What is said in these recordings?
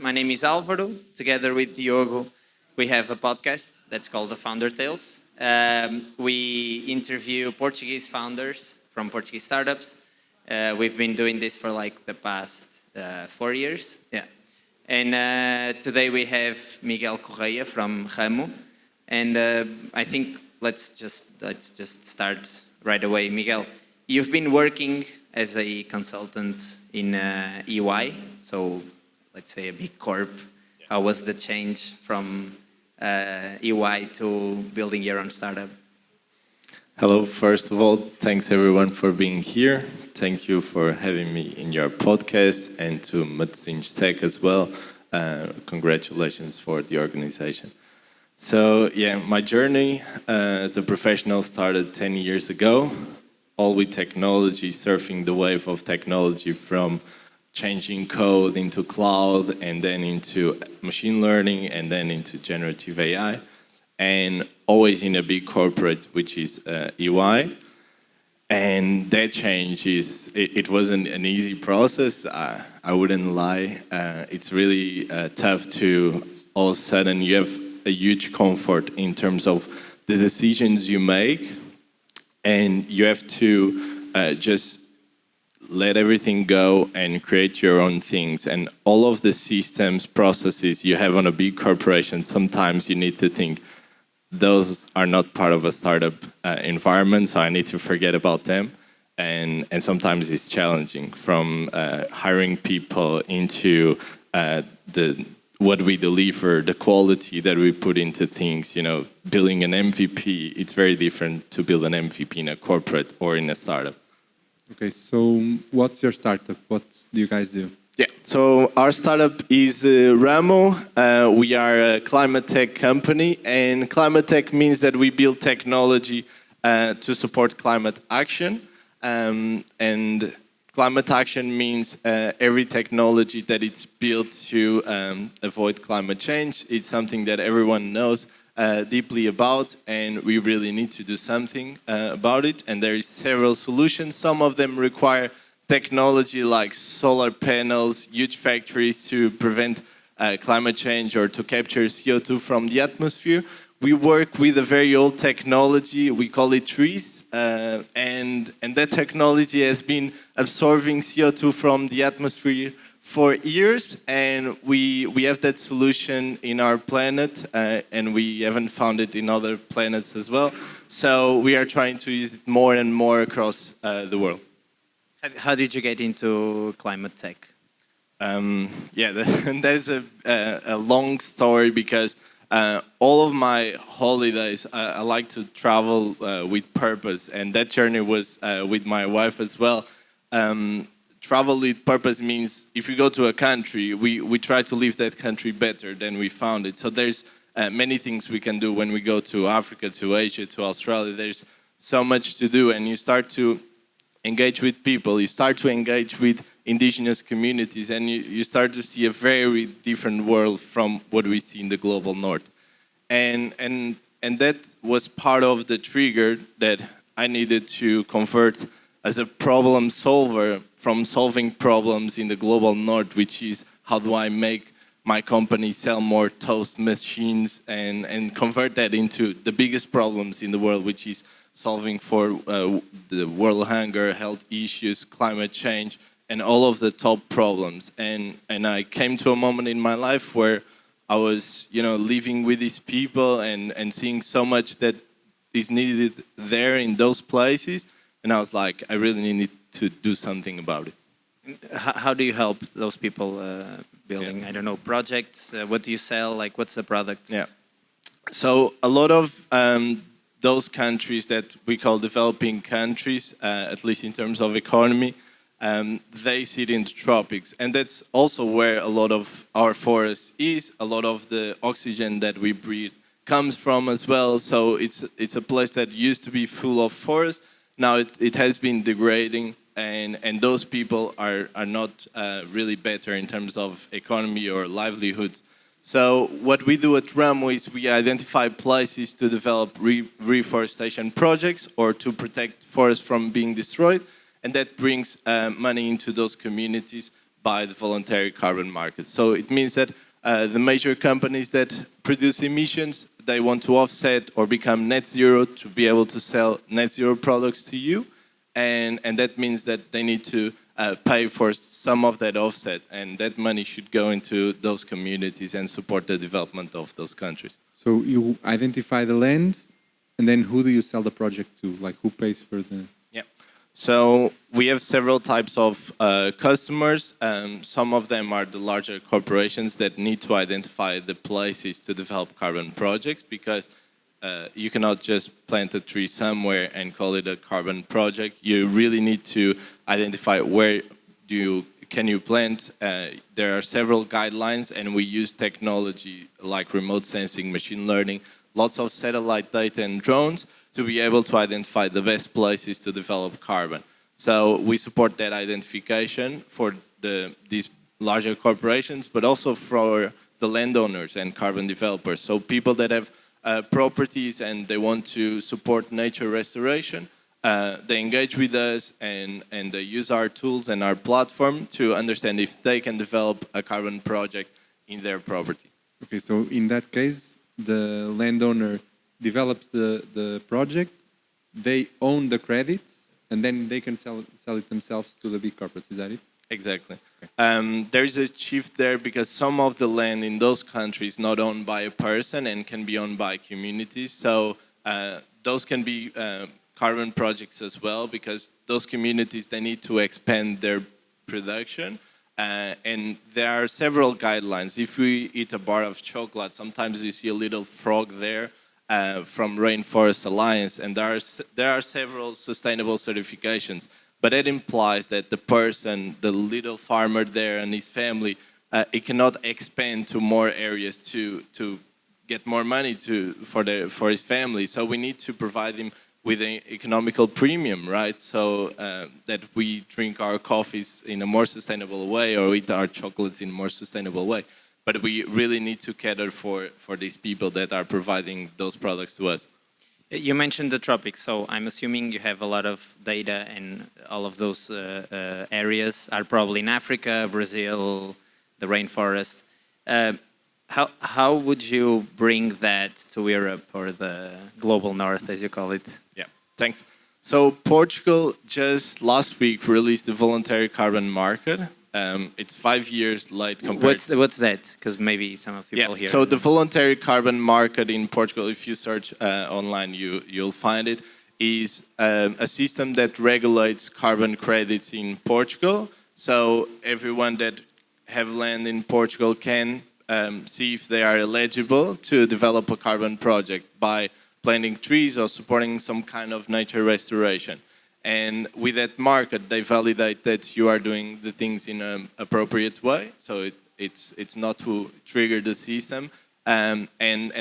My name is Álvaro. Together with Diogo, we have a podcast that's called The Founder Tales. We interview Portuguese founders from Portuguese startups. We've been doing this for like the past 4 years. Yeah. And today we have Miguel Correia from Ramo. And I think let's just start right away. Miguel, you've been working as a consultant in EY, so let's say a big corp. How was the change from EY to building your own startup? Hello, first of all, thanks everyone for being here. Thank you for having me in your podcast, and to Matosinhos.Tech as well. Congratulations for the organization. So yeah, my journey as a professional started 10 years ago, all with technology, surfing the wave of technology from changing code into cloud, and then into machine learning, and then into generative AI, and always in a big corporate, which is EY. And that change it wasn't an easy process. I wouldn't lie. It's really tough to all of a sudden you have a huge comfort in terms of the decisions you make, and you have to just let everything go and create your own things. And all of the systems, processes you have on a big corporation, sometimes you need to think, those are not part of a startup environment, so I need to forget about them. And sometimes it's challenging, from hiring people into what we deliver, the quality that we put into things. You know, building an MVP, it's very different to build an MVP in a corporate or in a startup. Okay, so what's your startup? What do you guys do? Yeah, so our startup is Ramo. We are a climate tech company, and climate tech means that we build technology to support climate action. And climate action means every technology that it's built to avoid climate change. It's something that everyone knows deeply about, and we really need to do something about it. And there is several solutions. Some of them require technology like solar panels, huge factories to prevent climate change or to capture CO2 from the atmosphere. We work with a very old technology, we call it trees, and that technology has been absorbing CO2 from the atmosphere for years, and we have that solution in our planet, and we haven't found it in other planets as well. So we are trying to use it more and more across the world. How did you get into climate tech? Yeah, there's a long story, because all of my holidays, I like to travel with purpose, and that journey was with my wife as well. Travel with purpose means if you go to a country, we try to leave that country better than we found it. So there's many things we can do when we go to Africa, to Asia, to Australia. There's so much to do, and you start to engage with people, you start to engage with indigenous communities, and you start to see a very different world from what we see in the global north. And that was part of the trigger that I needed to convert as a problem solver from solving problems in the global north, which is how do I make my company sell more toast machines, and convert that into the biggest problems in the world, which is solving for the world hunger, health issues, climate change, and all of the top problems. And I came to a moment in my life where I was, living with these people and seeing so much that is needed there in those places. And I was like, I really need to do something about it. How do you help those people building, I don't know, projects? What do you sell? Like, what's the product? Yeah. So a lot of those countries that we call developing countries, at least in terms of economy, they sit in the tropics. And that's also where a lot of our forest is. A lot of the oxygen that we breathe comes from as well. So it's a place that used to be full of forest. Now it has been degrading, and those people are not really better in terms of economy or livelihood. So what we do at Ramo is we identify places to develop reforestation projects or to protect forests from being destroyed, and that brings money into those communities by the voluntary carbon market. So it means that the major companies that produce emissions, they want to offset or become net zero to be able to sell net zero products to you. And that means that they need to pay for some of that offset, and that money should go into those communities and support the development of those countries. So you identify the land, and then who do you sell the project to? Like who pays for the... Yeah. So we have several types of customers. Some of them are the larger corporations that need to identify the places to develop carbon projects, because you cannot just plant a tree somewhere and call it a carbon project. You really need to identify where can you plant. There are several guidelines, and we use technology like remote sensing, machine learning, lots of satellite data and drones to be able to identify the best places to develop carbon. So we support that identification for these larger corporations, but also for the landowners and carbon developers. So people that have properties and they want to support nature restoration, they engage with us and they use our tools and our platform to understand if they can develop a carbon project in their property. Okay, so in that case, the landowner develops the project, they own the credits, and then they can sell it themselves to the big corporates. Is that it? Exactly. There is a shift there because some of the land in those countries not owned by a person and can be owned by communities. So those can be carbon projects as well, because those communities, they need to expand their production. And there are several guidelines. If we eat a bar of chocolate, sometimes you see a little frog there from Rainforest Alliance, and there are several sustainable certifications. But it implies that the person, the little farmer there and his family, it cannot expand to more areas to get more money for his family. So we need to provide him with an economical premium, right? So that we drink our coffees in a more sustainable way or eat our chocolates in a more sustainable way. But we really need to cater for these people that are providing those products to us. You mentioned the tropics, so I'm assuming you have a lot of data, and all of those areas are probably in Africa, Brazil, the rainforest. How would you bring that to Europe, or the global north, as you call it? Yeah, thanks. So Portugal just last week released the voluntary carbon market. It's 5 years late compared What's that? Because maybe some of people here... So the voluntary carbon market in Portugal, if you search online, you'll find it, is a system that regulates carbon credits in Portugal. So everyone that have land in Portugal can see if they are eligible to develop a carbon project by planting trees or supporting some kind of nature restoration. And with that market, they validate that you are doing the things in an appropriate way. So it's not to trigger the system. And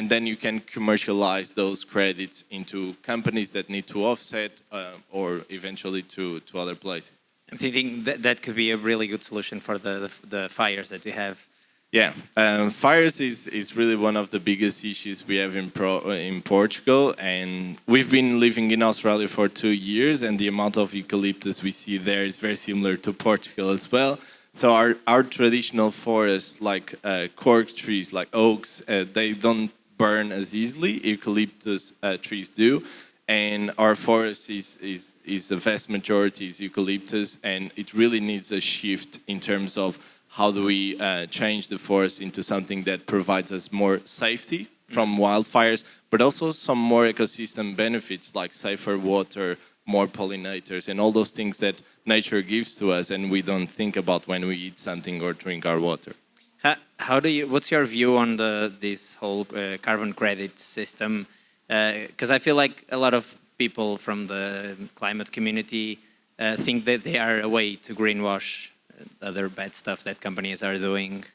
then you can commercialize those credits into companies that need to offset or eventually to other places. I'm thinking that could be a really good solution for the fires that we have. Yeah, fires is really one of the biggest issues we have in Portugal, and we've been living in Australia for 2 years, and the amount of eucalyptus we see there is very similar to Portugal as well. So our traditional forests, like cork trees, like oaks, they don't burn as easily. Eucalyptus trees do, and our forest is the vast majority is eucalyptus, and it really needs a shift in terms of how do we change the forest into something that provides us more safety from wildfires, but also some more ecosystem benefits like safer water, more pollinators, and all those things that nature gives to us and we don't think about when we eat something or drink our water. What's your view on this whole carbon credit system? Because I feel like a lot of people from the climate community think that they are a way to greenwash other bad stuff that companies are doing.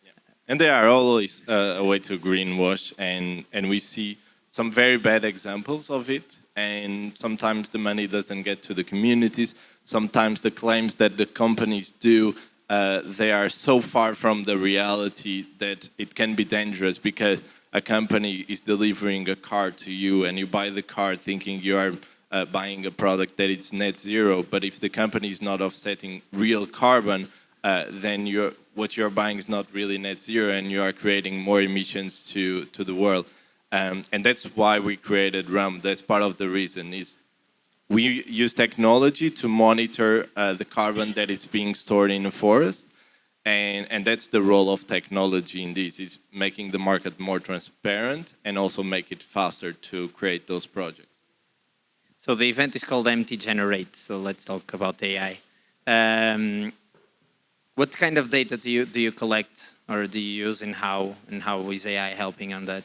Yeah. And they are always a way to greenwash, and we see some very bad examples of it, and sometimes the money doesn't get to the communities. Sometimes the claims that the companies do, they are so far from the reality that it can be dangerous, because a company is delivering a car to you and you buy the car thinking you are buying a product that it's net zero, but if the company is not offsetting real carbon, then what you're buying is not really net zero, and you are creating more emissions to the world. And that's why we created RAM. That's part of the reason. Is we use technology to monitor the carbon that is being stored in a forest. And that's the role of technology in this, is making the market more transparent and also make it faster to create those projects. So the event is called MT Generate. So let's talk about AI. What kind of data do you collect or do you use, and how is AI helping on that?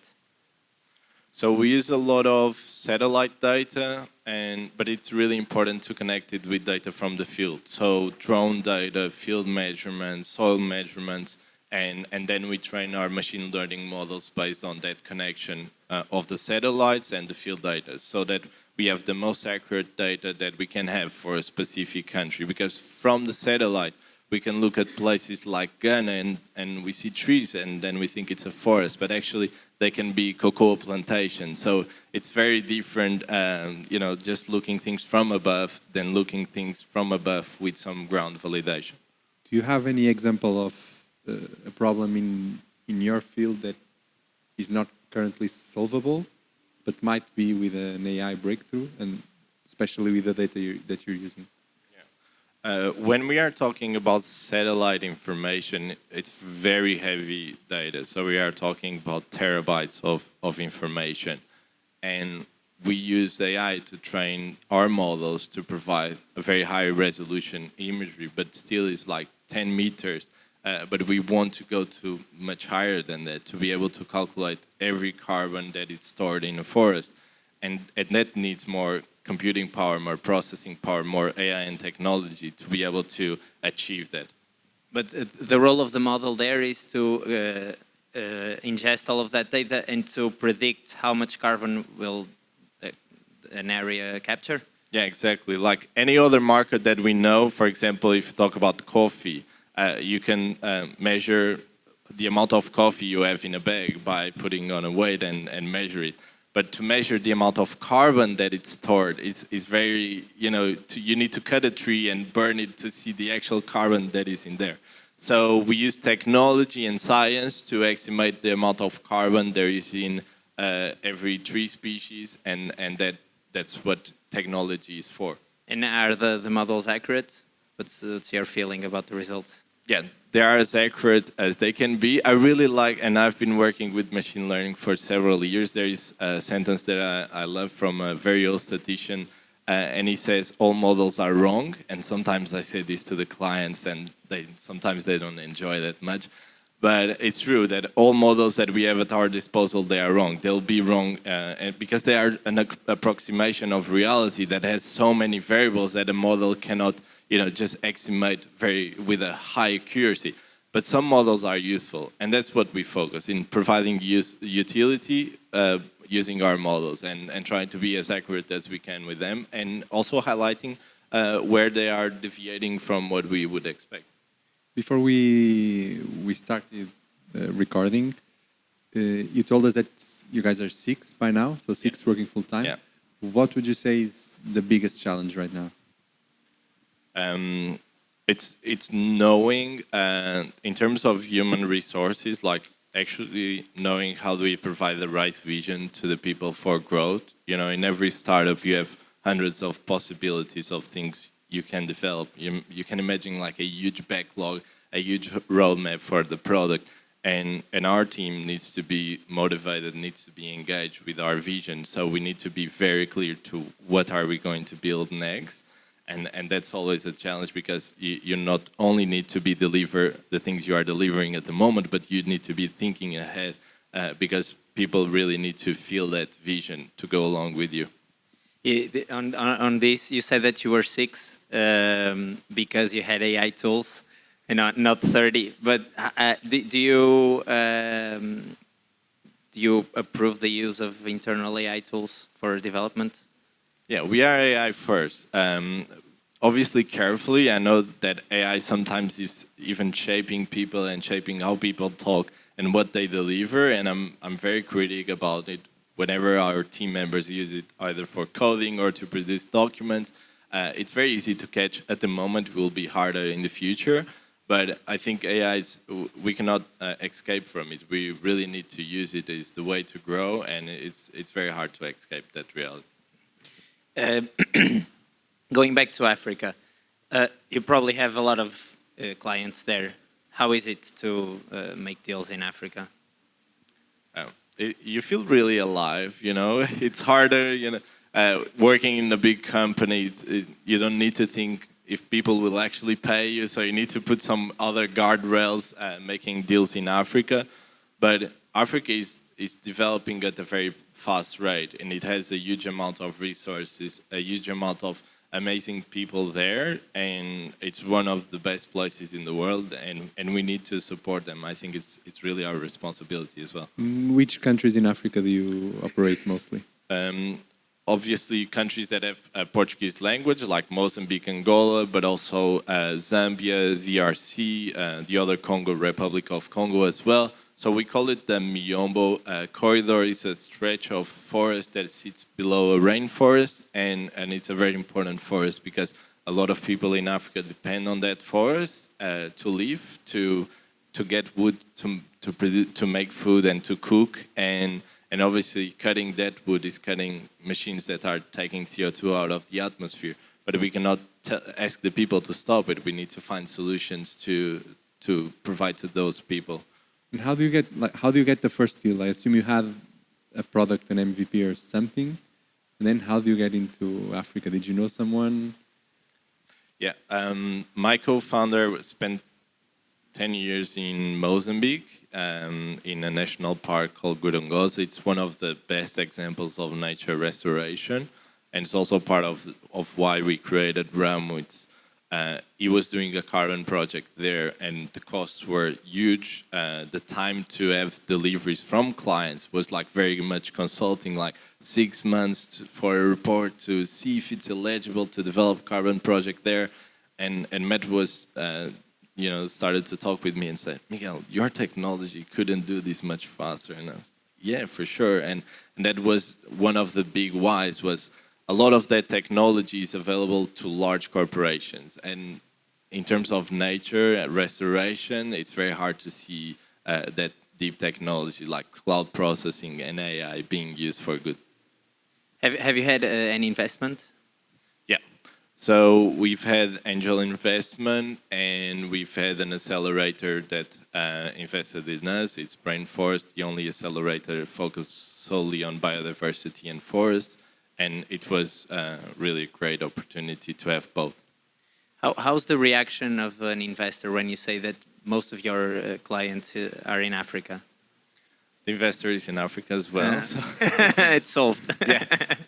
So we use a lot of satellite data, but it's really important to connect it with data from the field. So drone data, field measurements, soil measurements, and then we train our machine learning models based on that connection of the satellites and the field data, so that we have the most accurate data that we can have for a specific country. Because from the satellite, we can look at places like Ghana and we see trees and then we think it's a forest, but actually they can be cocoa plantations. So it's very different, just looking things from above than looking things from above with some ground validation. Do you have any example of a problem in your field that is not currently solvable, but might be with an AI breakthrough, and especially with the data that you're using? When we are talking about satellite information, it's very heavy data. So we are talking about terabytes of information. And we use AI to train our models to provide a very high resolution imagery, but still is like 10 meters. But we want to go to much higher than that to be able to calculate every carbon that is stored in a forest. And that needs more computing power, more processing power, more AI and technology to be able to achieve that. But the role of the model there is to ingest all of that data and to predict how much carbon will an area capture? Yeah, exactly. Like any other market that we know, for example, if you talk about coffee, you can measure the amount of coffee you have in a bag by putting on a weight and measure it. But to measure the amount of carbon that it's stored is very, you need to cut a tree and burn it to see the actual carbon that is in there. So we use technology and science to estimate the amount of carbon there is in every tree species, and that's what technology is for. And are the models accurate? What's your feeling about the results? Yeah, they are as accurate as they can be. I really like, and I've been working with machine learning for several years. There is a sentence that I love from a very old statistician, and he says, all models are wrong. And sometimes I say this to the clients, and sometimes they don't enjoy that much. But it's true that all models that we have at our disposal, they are wrong. They'll be wrong because they are an approximation of reality that has so many variables that a model cannot just estimate with a high accuracy. But some models are useful, and that's what we focus in, providing utility using our models and trying to be as accurate as we can with them, and also highlighting where they are deviating from what we would expect. Before we started recording, you told us that you guys are 6 by now, so 6 working full time. Yeah. What would you say is the biggest challenge right now? It's knowing, in terms of human resources, like actually knowing how do we provide the right vision to the people for growth. In every startup you have hundreds of possibilities of things you can develop. You can imagine like a huge backlog, a huge roadmap for the product, and our team needs to be motivated, needs to be engaged with our vision. So we need to be very clear to what are we going to build next. And that's always a challenge, because you not only need to be deliver the things you are delivering at the moment, but you need to be thinking ahead, because people really need to feel that vision to go along with you. On this, you said that you were 6 because you had AI tools and not 30. But do you approve the use of internal AI tools for development? Yeah, we are AI first. Obviously, carefully. I know that AI sometimes is even shaping people and shaping how people talk and what they deliver. And I'm very critical about it whenever our team members use it, either for coding or to produce documents. It's very easy to catch at the moment. It will be harder in the future. But I think AI is, we cannot escape from it. We really need to use it as the way to grow, and it's very hard to escape that reality. Uh, Going back to Africa, you probably have a lot of clients there. How is it to make deals in Africa? You feel really alive, you know. It's harder, you know. Working in a big company, you don't need to think if people will actually pay you, so you need to put some other guardrails making deals in Africa. But Africa is developing at a very fast rate, and it has a huge amount of resources, a huge amount of amazing people there, and it's one of the best places in the world, and we need to support them. I think it's really our responsibility as well. Which countries in Africa do you operate mostly? Obviously, countries that have a Portuguese language, like Mozambique, Angola, but also Zambia, DRC, the other Congo, Republic of Congo as well. So we call it the Miombo corridor. It's a stretch of forest that sits below a rainforest, and it's a very important forest because a lot of people in Africa depend on that forest to live, to get wood, to make food and to cook, and obviously cutting that wood is cutting machines that are taking CO2 out of the atmosphere. But we cannot ask the people to stop it. We need to find solutions to provide to those people. And how do you get the first deal? I assume you had a product, an MVP or something, and then how do you get into Africa? Did you know someone? Yeah, my co-founder spent 10 years in Mozambique, in a national park called Gorongosa. It's one of the best examples of nature restoration, and it's also part of why we created Ramo. He was doing a carbon project there, and the costs were huge. The time to have deliveries from clients was like very much consulting, like 6 months for a report to see if it's eligible to develop carbon project there. And Matt was, started to talk with me and said, Miguel, your technology couldn't do this much faster. And I was, yeah, for sure. And that was one of the big whys was, a lot of that technology is available to large corporations. And in terms of nature, restoration, it's very hard to see that deep technology like cloud processing and AI being used for good. Have you had any investment? Yeah. So we've had angel investment, and we've had an accelerator that invested in us. It's Brainforest, the only accelerator focused solely on biodiversity and forests. And it was really a great opportunity to have both. How's the reaction of an investor when you say that most of your clients are in Africa? The investor is in Africa as well. So. It's solved.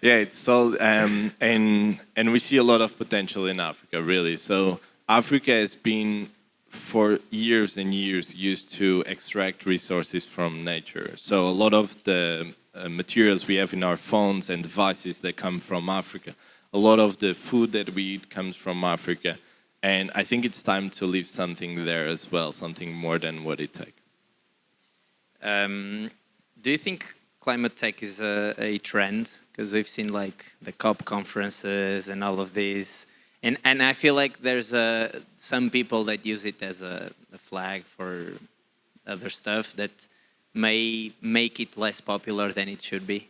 Yeah, it's solved. And we see a lot of potential in Africa, really. So Africa has been, for years and years, used to extract resources from nature. So a lot of the materials we have in our phones and devices that come from Africa. A lot of the food that we eat comes from Africa. And I think it's time to leave something there as well, something more than what it takes. Do you think climate tech is a trend? Because we've seen like the COP conferences and all of these. And I feel like there's some people that use it as a flag for other stuff that may make it less popular than it should be.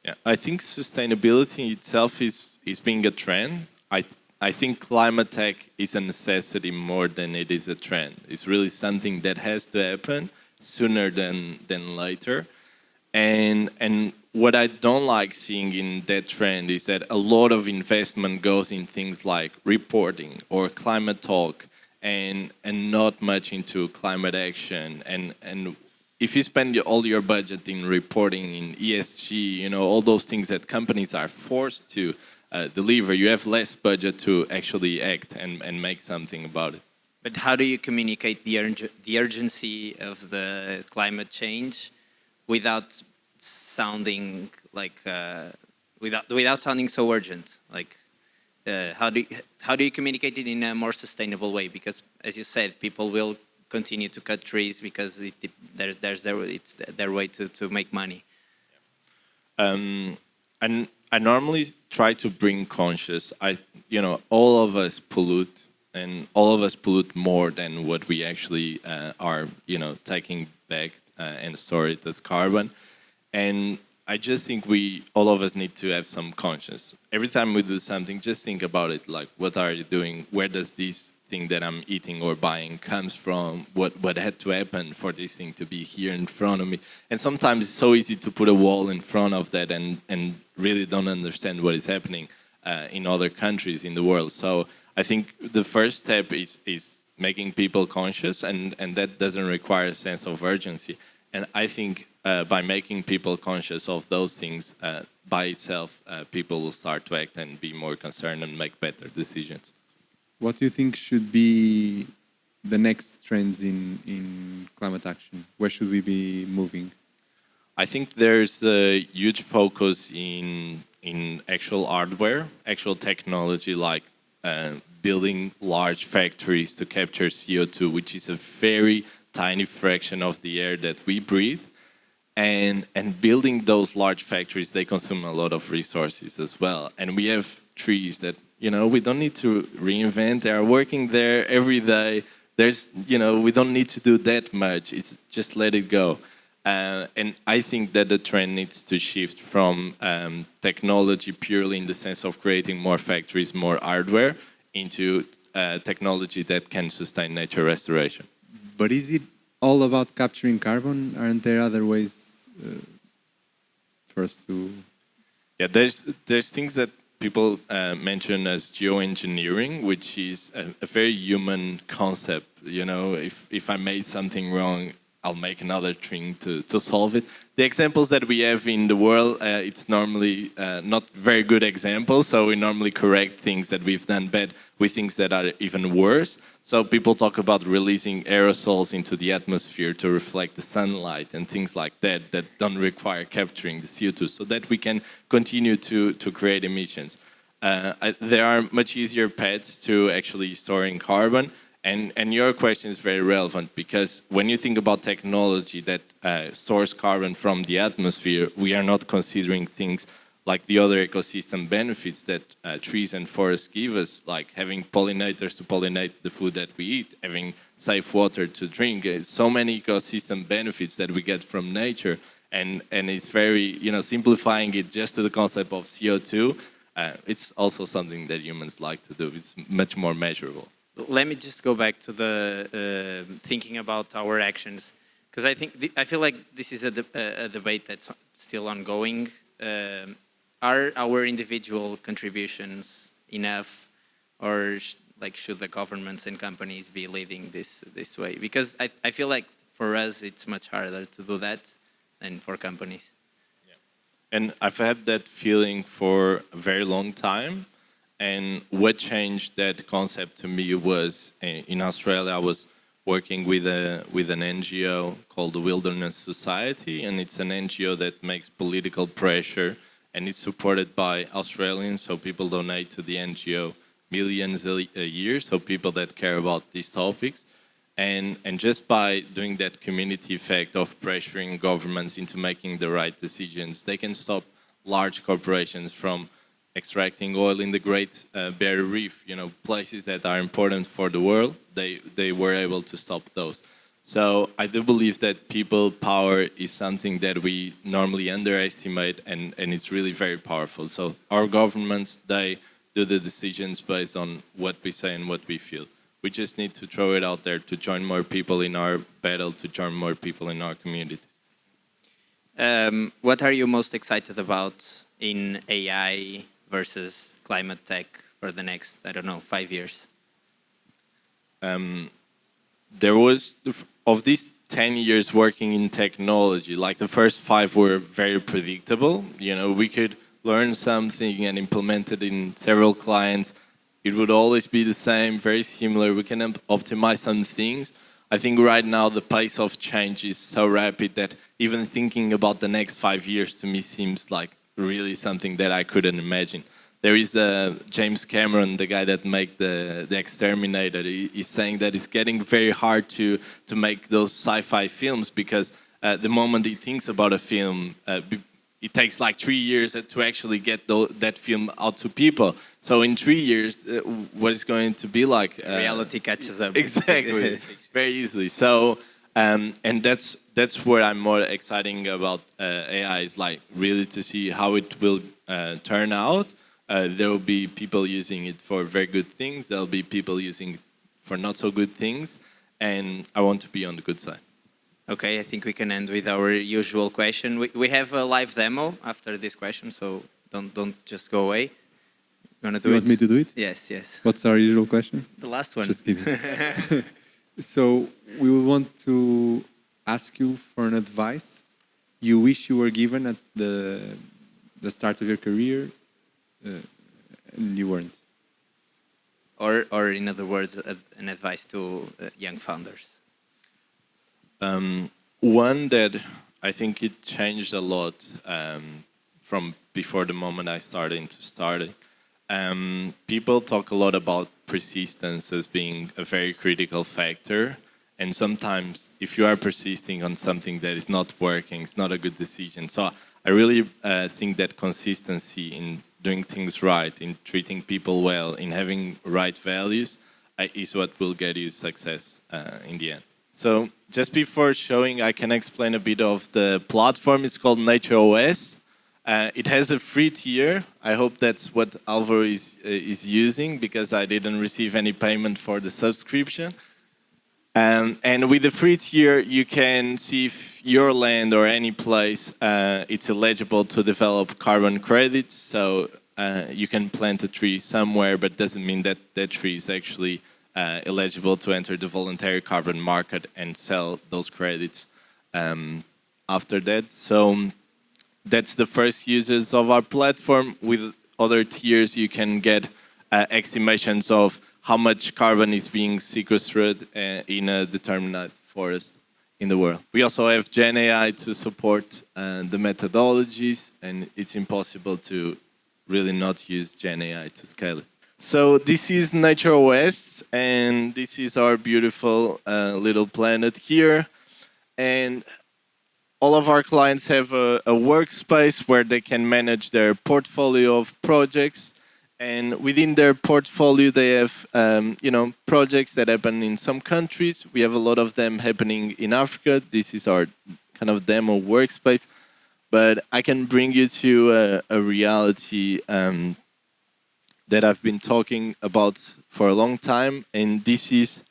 Yeah, I think sustainability itself is being a trend. I think climate tech is a necessity more than it is a trend. It's really something that has to happen sooner than later. And what I don't like seeing in that trend is that a lot of investment goes in things like reporting or climate talk, and not much into climate action. And if you spend all your budget in reporting, in ESG, all those things that companies are forced to deliver, you have less budget to actually act and make something about it. But how do you communicate the urgency of the climate change without sounding like without sounding so urgent? Like, how do you communicate it in a more sustainable way? Because, as you said, people will continue to cut trees because it's their way to make money. And I normally try to bring conscious. All of us pollute and all of us pollute more than what we actually are, taking back and store it as carbon. And I just think all of us need to have some conscience. Every time we do something, just think about it. Like, what are you doing? Where does this thing that I'm eating or buying comes from? What had to happen for this thing to be here in front of me? And sometimes it's so easy to put a wall in front of that and really don't understand what is happening in other countries in the world. So I think the first step is making people conscious, and that doesn't require a sense of urgency. And I think by making people conscious of those things by itself, people will start to act and be more concerned and make better decisions. What do you think should be the next trends in climate action? Where should we be moving? I think there's a huge focus in actual hardware, actual technology, like building large factories to capture CO2, which is a very tiny fraction of the air that we breathe. And building those large factories, they consume a lot of resources as well. And we have trees that, we don't need to reinvent. They are working there every day. We don't need to do that much. It's just let it go. And I think that the trend needs to shift from technology purely in the sense of creating more factories, more hardware, into technology that can sustain nature restoration. But is it all about capturing carbon? Aren't there other ways for us to... Yeah, there's things that people mention as geoengineering, which is a very human concept. If I made something wrong, I'll make another thing to solve it. The examples that we have in the world, it's normally not very good examples, so we normally correct things that we've done bad with things that are even worse. So people talk about releasing aerosols into the atmosphere to reflect the sunlight and things like that don't require capturing the CO2, so that we can continue to create emissions. There are much easier paths to actually storing carbon. And your question is very relevant, because when you think about technology that stores carbon from the atmosphere, we are not considering things like the other ecosystem benefits that trees and forests give us, like having pollinators to pollinate the food that we eat, having safe water to drink. So many ecosystem benefits that we get from nature. And it's very, simplifying it just to the concept of CO2, it's also something that humans like to do. It's much more measurable. Let me just go back to the thinking about our actions, because I feel like this is a debate that's still ongoing. Are our individual contributions enough, or should the governments and companies be leading this way? Because I feel like for us it's much harder to do that than for companies. Yeah. And I've had that feeling for a very long time. And what changed that concept to me was in Australia, I was working with an NGO called the Wilderness Society, and it's an NGO that makes political pressure, and it's supported by Australians, so people donate to the NGO millions a year, so people that care about these topics. And just by doing that community effect of pressuring governments into making the right decisions, they can stop large corporations from extracting oil in the Great Barrier Reef, places that are important for the world. They were able to stop those. So I do believe that people power is something that we normally underestimate, and it's really very powerful. So our governments, they do the decisions based on what we say and what we feel. We just need to throw it out there to join more people in our battle, to join more people in our communities. What are you most excited about in AI versus climate tech for the next, 5 years? There was, of these 10 years working in technology, like the first 5 were very predictable. We could learn something and implement it in several clients. It would always be the same, very similar. We can optimize some things. I think right now the pace of change is so rapid that even thinking about the next 5 years to me seems like really something that I couldn't imagine. There is James Cameron, the guy that made the Exterminator. He's saying that it's getting very hard to make those sci-fi films, because the moment he thinks about a film, it takes like 3 years to actually get that film out to people. So in 3 years, what is going to be like? Reality catches up. Exactly, very easily. So, and that's where I'm more exciting about AI is like really to see how it will turn out. There will be people using it for very good things. There'll be people using it for not so good things, and I want to be on the good side. Okay, I think we can end with our usual question. We have a live demo after this question, so don't just go away. You want to do You it? want me to do it? Yes, yes. What's our usual question? The last one. Just kidding. So we will want to ask you for an advice you wish you were given at the start of your career, and you weren't. Or in other words, an advice to young founders. One that I think it changed a lot from before the moment I started to starting. People talk a lot about persistence as being a very critical factor. And sometimes if you are persisting on something that is not working, it's not a good decision. So I really think that consistency in doing things right, in treating people well, in having right values is what will get you success in the end. So just before showing, I can explain a bit of the platform. It's called Nature OS. It has a free tier. I hope that's what Alvaro is using because I didn't receive any payment for the subscription. And with the free tier, you can see if your land or any place it's eligible to develop carbon credits. So you can plant a tree somewhere, but doesn't mean that that tree is actually eligible to enter the voluntary carbon market and sell those credits after that. So that's the first users of our platform. With other tiers, you can get estimations of how much carbon is being sequestered in a determined forest in the world. We also have GenAI to support the methodologies, and it's impossible to really not use GenAI to scale it. So this is Nature OS, and this is our beautiful little planet here. And all of our clients have a workspace where they can manage their portfolio of projects. And within their portfolio, they have projects that happen in some countries. We have a lot of them happening in Africa. This is our kind of demo workspace. But I can bring you to a reality that I've been talking about for a long time. And this is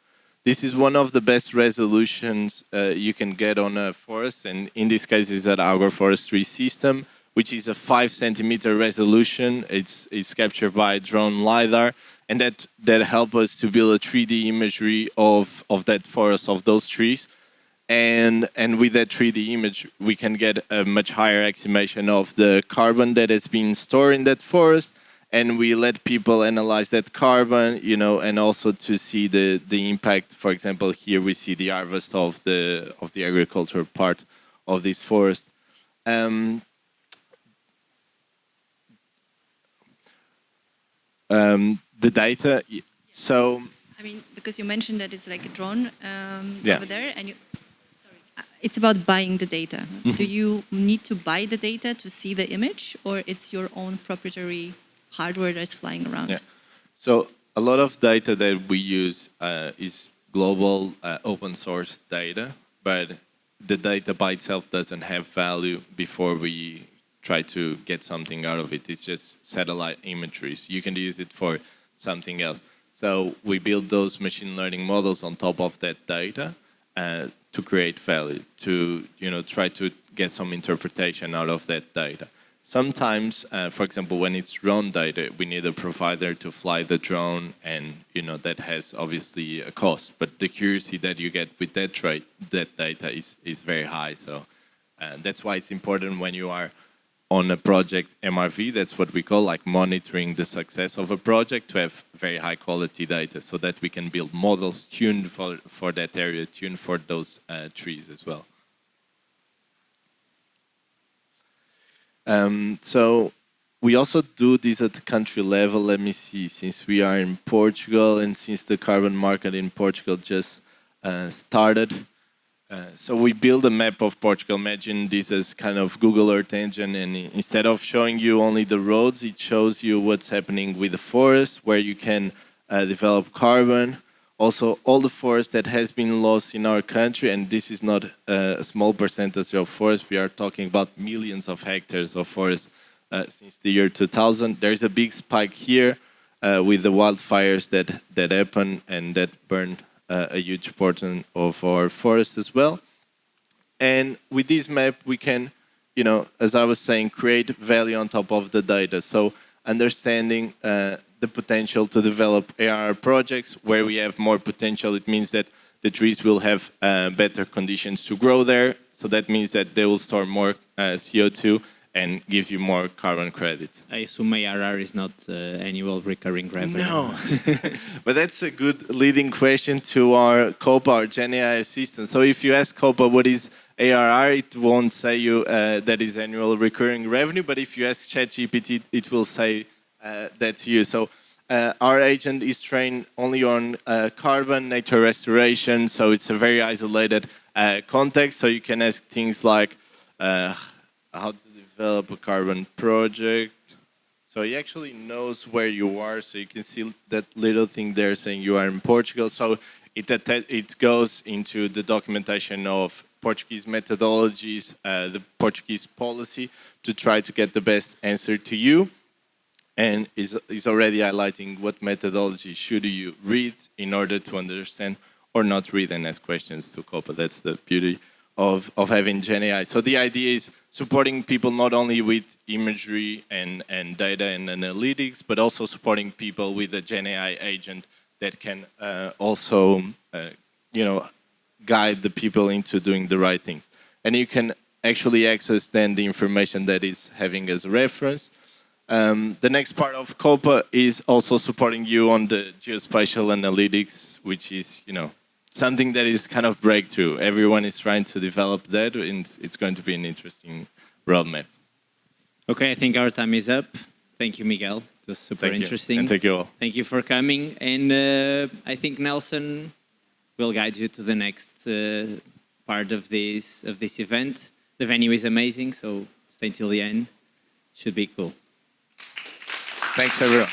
one of the best resolutions you can get on a forest. And in this case, it's an agroforestry system, which is a 5-centimeter resolution. It's captured by drone LiDAR, and that helps us to build a 3D imagery of that forest, of those trees. And with that 3D image, we can get a much higher estimation of the carbon that has been stored in that forest. And we let people analyze that carbon, and also to see the impact. For example, here we see the harvest of the agricultural part of this forest. The data. So, I mean, because you mentioned that it's like a drone Yeah. over there, and it's about buying the data. Mm-hmm. Do you need to buy the data to see the image, or it's your own proprietary hardware that's flying around? Yeah. So a lot of data that we use is global open source data, but the data by itself doesn't have value before we try to get something out of it. It's just satellite imageries. You can use it for something else. So we build those machine learning models on top of that data to create value, to try to get some interpretation out of that data. Sometimes, for example, when it's drone data, we need a provider to fly the drone, and that has obviously a cost. But the accuracy that you get with that data is very high. So that's why it's important when you are on a project MRV, that's what we call like monitoring the success of a project, to have very high quality data so that we can build models tuned for that area, tuned for those trees as well. So we also do this at the country level. Let me see, since we are in Portugal and since the carbon market in Portugal just started, So we build a map of Portugal. Imagine this as kind of Google Earth engine, and instead of showing you only the roads, it shows you what's happening with the forest, where you can develop carbon. Also, all the forest that has been lost in our country, and this is not a small percentage of forest. We are talking about millions of hectares of forest since the year 2000. There's a big spike here with the wildfires that happen and that burn a huge portion of our forest as well. And with this map, we can, as I was saying, create value on top of the data. So understanding the potential to develop AR projects where we have more potential, it means that the trees will have better conditions to grow there. So that means that they will store more CO2 and give you more carbon credits. I assume ARR is not annual recurring revenue. No, but that's a good leading question to our COPA, our GenAI assistant. So if you ask COPA what is ARR, it won't say you that is annual recurring revenue, but if you ask ChatGPT, it will say that to you. So our agent is trained only on carbon, nature restoration, so it's a very isolated context. So you can ask things like how to develop a carbon project. So he actually knows where you are, so you can see that little thing there saying you are in Portugal. So it goes into the documentation of Portuguese methodologies, the Portuguese policy, to try to get the best answer to you. And is already highlighting what methodology should you read in order to understand or not read and ask questions to COPA. That's the beauty of having GenAI. So the idea is supporting people not only with imagery and data and analytics, but also supporting people with a GenAI agent that can also, guide the people into doing the right things. And you can actually access then the information that is having as a reference. The next part of COPA is also supporting you on the geospatial analytics, which is, something that is kind of breakthrough. Everyone is trying to develop that, and it's going to be an interesting roadmap. Okay, I think our time is up. Thank you, Miguel. It was super interesting. And thank you all. Thank you for coming. And I think Nelson will guide you to the next part of this event. The venue is amazing, so stay till the end. Should be cool. Thanks, everyone.